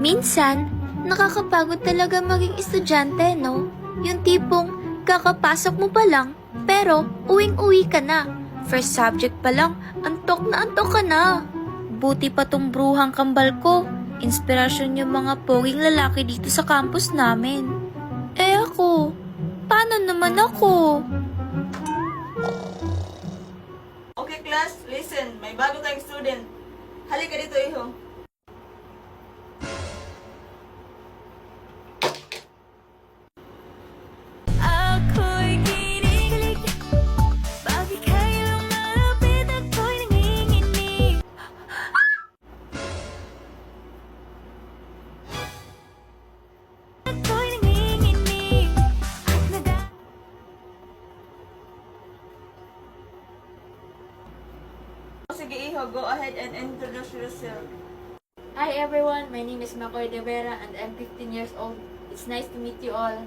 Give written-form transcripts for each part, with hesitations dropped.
Minsan, nakakapagod talaga maging estudyante, no? Yung tipong kakapasok mo pa lang, pero uwing-uwi ka na. First subject pa lang, antok ka na. Buti pa tong bruhang kambal ko. Inspirasyon yung mga poging lalaki dito sa campus namin. Eh ako, paano naman ako? Okay class, listen. May bago tayong student. Halika dito, iho. Ako'y kinikilig, bakit kayo malapit ako'y nanginginig? Ako'y nanginginig at Sige, iho. Go ahead and introduce yourself. Hi everyone, my name is Makoy De Vera and I'm 15 years old. It's nice to meet you all.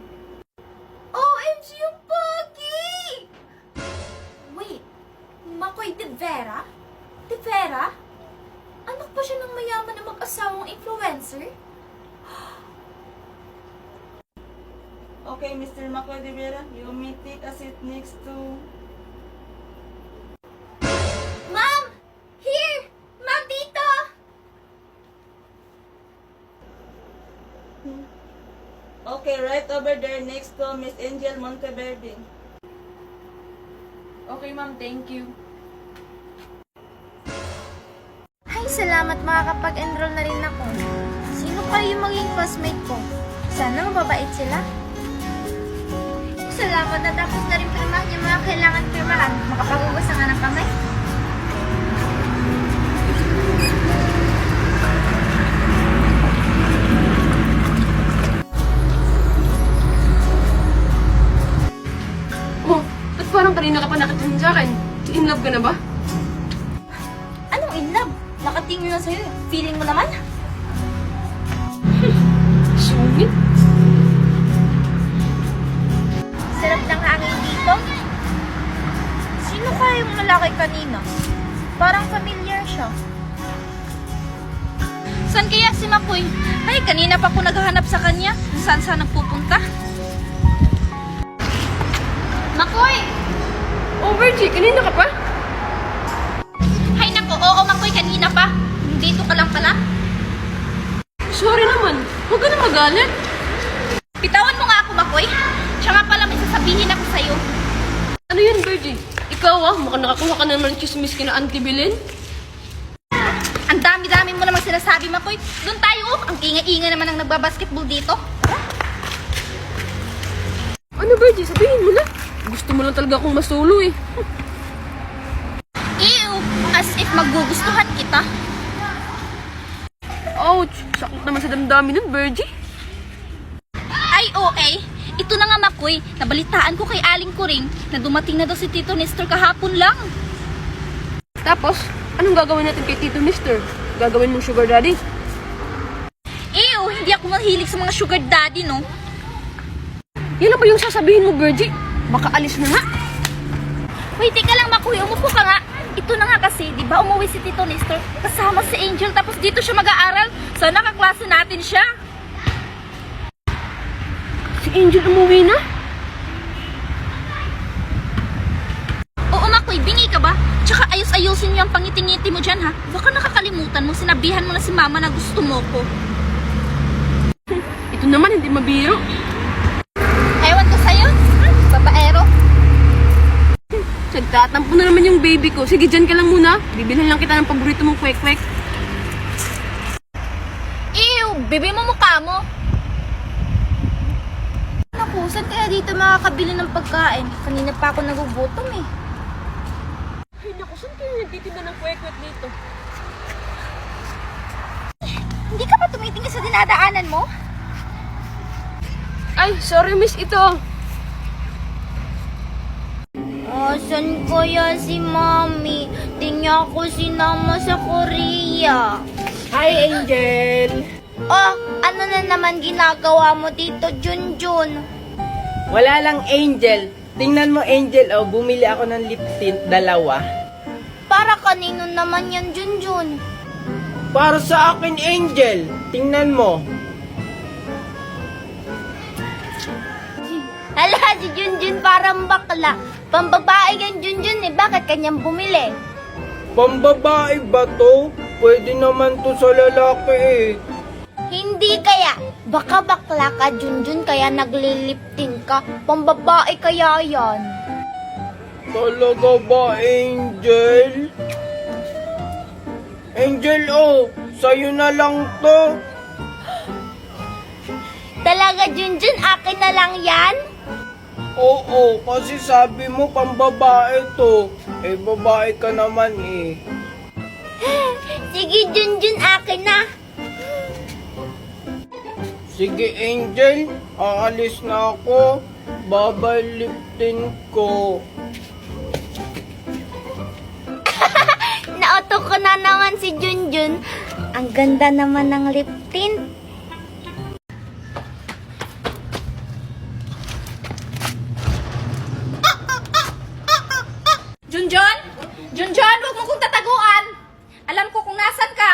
OMG yung pogi! Wait, Makoy De Vera? De Vera? Anak pa siya ng mayaman na mag-asawang influencer? Okay, Mr. Makoy De Vera, you may take a seat next to... Ma'am! Here! Ma'am, dito! Okay, right over there next to Miss Angel Monteverde. Okay ma'am, thank you. Ay, salamat makakapag-enroll na rin ako. Sino kayo yung maging classmate ko? Sana mababait sila. Salamat na tapos na rin pirmahan yung mga kailangan pirmahan. Makapag-ugas na nga ng kamay. Oh, at parang kanina ka pa nakatingin sa akin. In love ka na ba? Anong in love? Nakatingin na sa'yo. Feeling mo naman? Sungit? Sarap ng hangin dito. Sino kaya yung lalaki kanina? Parang familiar siya. Saan kaya si Makoy? Ay, kanina pa ako naghahanap sa kanya. Saan nagpupunta? Makoy! Oh, Virgie, kanina ka pa? Hay nako, oo Makoy, kanina pa. Dito ka lang pala. Sorry naman. Huwag ka na magalit. Bitawan mo nga ako, Makoy. Siya nga pala, may sasabihin ako sa'yo. Ano yan, Virgie? Ikaw mukhang nakakuha ka naman ng chismis kina Auntie Belen. Ang dami-dami mo namang sinasabi, Makoy. Doon tayo, Ang ingay-ingay naman ang nagbabasketball dito. Ano, Virgie? Sabihin mo na. Gusto mo lang talaga akong masulo eh. Ew! As if magugustuhan kita. Ouch! Sakit naman sa damdamin nun, Virgie. Ay, okay. Ito na nga, Makoy. Nabalitaan ko kay Aling Kuring na dumating na daw si Tito Nestor kahapon lang. Tapos, anong gagawin natin kay Tito Mister? Gagawin mong sugar daddy? Ew! Hindi ako mahilig sa mga sugar daddy, no? Yan na ba yung sasabihin mo, Virgie? Baka alis na nga. Wait, teka lang, Makoy. Umupo ka nga. Ito na nga kasi, di ba umuwi si Tito Nestor kasama si Angel tapos dito siya mag-aaral. Sana kaklase natin siya. Si Angel umuwi na? Oo, Makoy, bingi ka ba? Tsaka ayos-ayusin niyo ang pangiti-ngiti mo dyan, ha? Baka nakakalimutan mo, sinabihan mo na si Mama na gusto mo ko. Ito naman, hindi mabiro. Ewan ko sa'yo, babaero. Nagtatampo na naman yung baby ko. Sige, dyan ka lang muna. Bibilhan lang kita ng paborito mong kwek-kwek. Ew, bebe mo mukha mo. Naku, saan kaya dito makakabili ng pagkain? Kanina pa ako nagugutom eh. Ay, naku, saan kayo nagtitinda ng kwek-kwek dito? Hindi ka pa tumitingin sa dinadaanan mo? Ay, sorry miss, ito. Asan kaya si Mami? Di niya ako sinama sa Korea. Hi, Angel. Oh, ano na naman ginagawa mo dito, Junjun? Wala lang, Angel. Tingnan mo, Angel, bumili ako ng lip tint, 2. Para kanino naman yan, Junjun? Para sa akin, Angel. Tingnan mo. Hala, si Junjun parang bakla. Pambabae yan Junjun eh, bakit kanyang bumili? Pambabae ba to? Pwede naman to sa lalaki eh. Hindi kaya. Baka bakla ka Junjun kaya nagliliptin ka. Pambabae kaya yan. Talaga ba, Angel? Angel, oh, sa'yo na lang to. Talaga Junjun, akin na lang yan? Oo, kasi sabi mo pambabae to. Eh, babae ka naman eh. Sige Junjun, akin na. Sige, Angel, aalis na ako. Babaliptin ko. Naoto ko na naman si Junjun. Ang ganda naman ng lip tint. Junjun! Junjun, huwag mo kong tataguan! Alam ko kung nasan ka.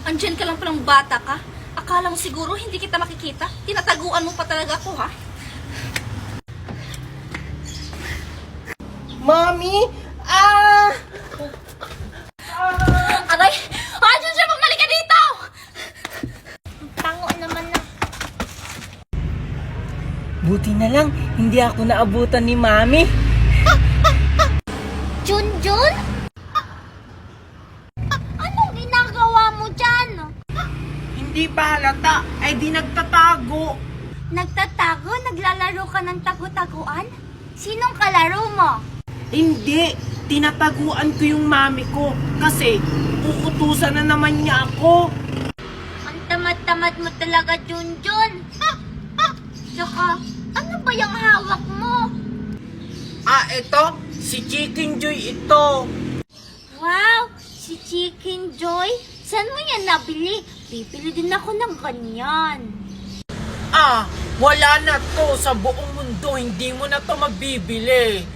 Andyan ka lang palang bata ka. Akala mo siguro hindi kita makikita. Tinataguan mo pa talaga ako, ha? Mami! Aray! Ah, Junjun, bumalik ka dito! Tango naman na. Buti na lang, hindi ako naabutan ni Mami. Junjun? Anong ginagawa mo dyan? Hindi pa halata, ay di nagtatago. Nagtatago? Naglalaro ka ng tagu-taguan? Sinong kalaro mo? Hindi, tinataguan ko yung Mami ko kasi uutusan na naman niya ako. Ang tamad-tamad mo talaga, Junjun. Tsaka, ano ba yung hawak mo? Ito, si Chicken Joy ito. Wow, si Chicken Joy? Saan mo yan nabili? Bibili din ako ng ganyan. Wala na to sa buong mundo, hindi mo na to mabibili.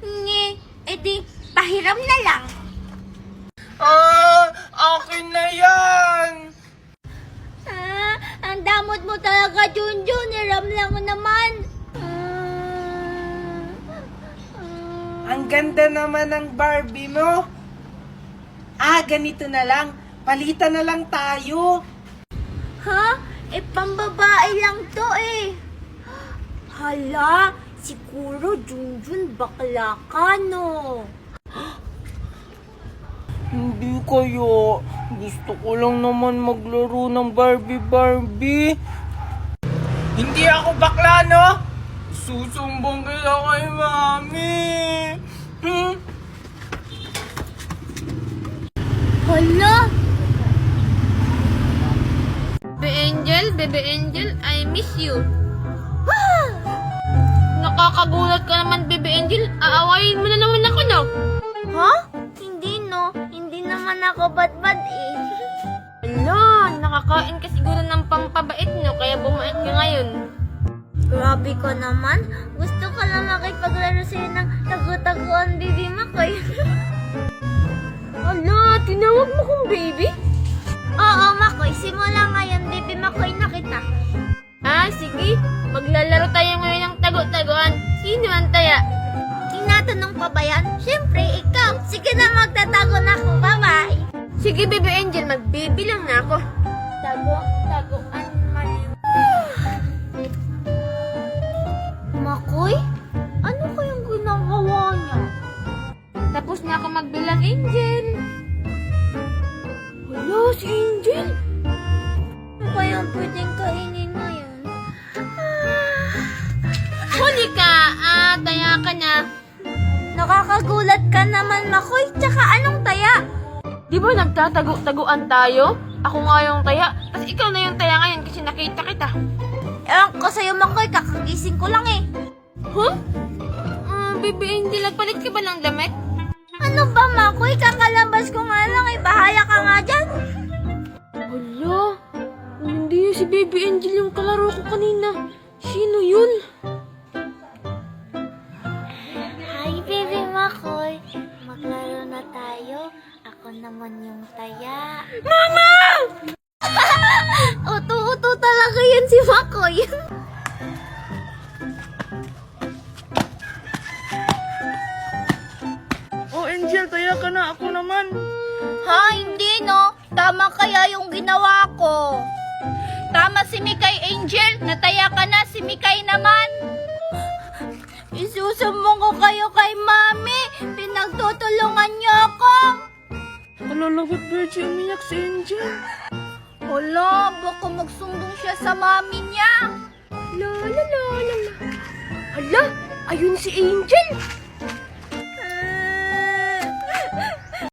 Nge, edi, pahiram na lang. Akin na yan. Ang damot mo talaga, Junjun. Hiram lang mo naman. Ang ganda naman ng Barbie mo. Ganito na lang. Palitan na lang tayo. Ha? Pambabae lang to eh. Hala, siguro Junjun bakla ka, no? Hindi kayo. Gusto ko lang naman maglaro ng Barbie. Hindi ako bakla, no? Susumbong kita kay Mami. Hala, Baby Angel, I miss you. Nakakagulat ka naman, Baby Angel. Aawayin mo na naman ako, no? ha? Hindi, no? Hindi naman ako bad-bad eh. Ala, nakakain ka siguro ng pampabait, no? Kaya bumait ka ngayon. Grabe ka naman. Gusto ko lang makipaglaro sa'yo ng tagu-taguan, Baby Makoy. Ala, tinawag mo kong baby? Oo, Makoy. Simula ngayon, Baby Makoy na kita. Sige. Maglalaro tayo ngayon ng tagu-taguan. Sino ang taya? Tinatanong pa ba yan? Siyempre, ikaw. Sige na, magtatago na ako. Bye-bye. Sige, Baby Angel, magbibilang na ako. Taguan mali. Makoy? Ano kayang ginagawa niya? Tapos na ako magbilang, Angel. Hala, si Angel. Ano kayang pwedeng kainin ngayon? Huli ka! Taya ka na. Nakakagulat ka naman, Makoy. Tsaka anong taya? Di ba nagtatago-taguan tayo? Ako nga yung taya. Tapos ikaw na yung taya ngayon kasi nakita kita. Ewan ko sa'yo, Makoy. Kakagising ko lang eh. Huh? Baby Angel, nagpalit ka ba ng damit? Ano ba, Makoy? Kakalabas ko nga lang eh. Bahala ka nga dyan. Hala, hindi si Baby Angel yung kalaro ko kanina. Sino yun? Hi, Baby Makoy. Maglaro naman yung taya. Mama! Uto-uto talaga yan si Makoy. Oh, Angel, taya ka na. Ako naman. Ha, hindi no. Tama kaya yung ginawa ko. Tama si Mikay, Angel. Nataya ka na, si Mikay naman. Isusumbong ko kayo kay Mami. Pinagtutulungan niyo ako. Kalalagot, Virgie, umiyak si Angel. Hala, baka magsumbong siya sa Mami niya. La la la la la. Hala, ayun si Angel.